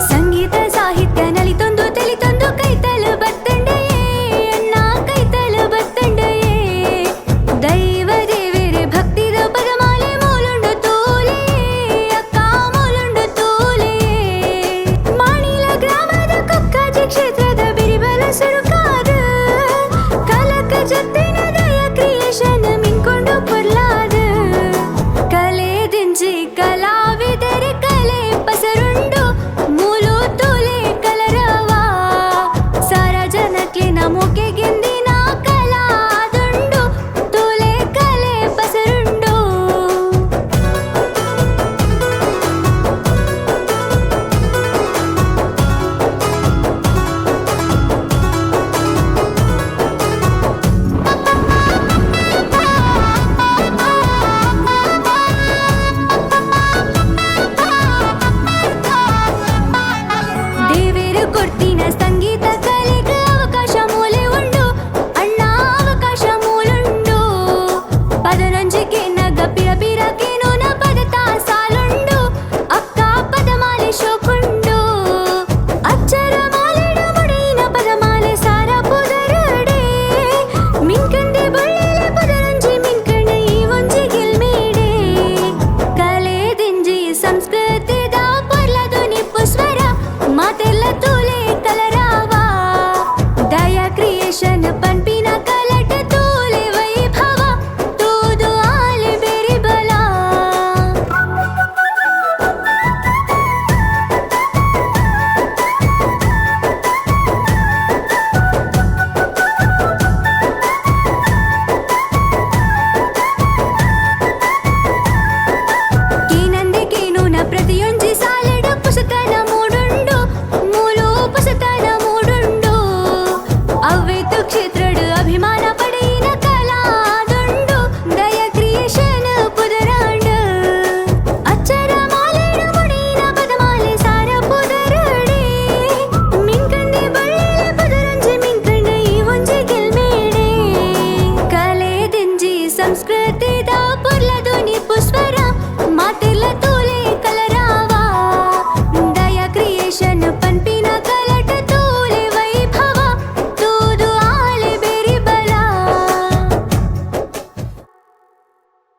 ಸಂಗೀತ ಸಾಹಿತ್ಯ ನಲಿತೊಂದು ತೆಲಿತೊಂದು ಕೈತಲು ಬತ್ತಂಡೆಯೇ ಅಣ್ಣ ಕೈತಲು ಬತ್ತಂಡೆಯೇ ದೈವ ದೇವರೇ ಭಕ್ತಿದ ಪದಮಾಲೆ ಮೂಲುಂಡು ತೂಲೆ ಅಕ್ಕ ಮೂಲುಂಡು ತೂಲೆ ಮಾಣಿಲ ಗ್ರಾಮದ ಕೊಕ್ಕಾಜಿ ಕ್ಷೇತ್ರದ ಬಿರಿಬಲ ಸುರುಕಾದ ಕಲಕ ಜತ್ತಿನ ದಯ ಕ್ರಿಯೇಷನ್ ಮಿಂಕೊಂಡು ಪೊರ್ಲಾದ ಕಲೆ ದಿಂಜಿ ಕಲಾವಿದರೆ ಕಲೆ ಪಸರುಂಡು ಮೂಲು ತೂಲೆ ಕಲರವಾ ಸಾರ ಜನಕ್ಲೆ ನಮುಗೆ ಗೆಂದಿನ ಕಲಾದುಂಡು ತೂಲೆ ಕಲೆ ಪಸರುಂಡು ದೇವೇರು ಕೊಡ್ತಿನ ಸಂಗೀತ ಕಲೆಗೆ ಅವಕಾಶ ಮೂಲೆ ಉಂಡು ಅಣ್ಣ ಅವಕಾಶ ಮೂಲುಂಡು ಪದನೊಂಜಿಗೆ ನಗ ಪಿರ ಪಿರಗೆ ನೂನ ಪದತ ಸಾಲುಂಡು ಅಕ್ಕ ಪದಮಾಲೆ ಶೋಕುಂಡು ಅಚ್ಚರ ಮಾಲೆಡ ಮುಡಿನ ಪದಮಾಲೆ ಸಾರ ಪುದರಡೆ ಮಿಂಕಂದೆ ಬಳ್ಳೆಲೆ ಪದನೊಂಜಿ ಮಿಂಕಣ ಈ ಒಂಜಿ ಗಿಲ್ಮೇಡೆ ಕಲೆ ದಿಂಜಿ ಸಂಸ್ಕೃತಿದ ಪೊರ್ಲದು ನಿಪ್ಪು ಸ್ವರ ಮಾತೆಲ್ಲ ತೂಲೆ ಕಲರಾವ ದಯಾ ಕ್ರಿಯೇಷನ್ ಪನ್ಪಿ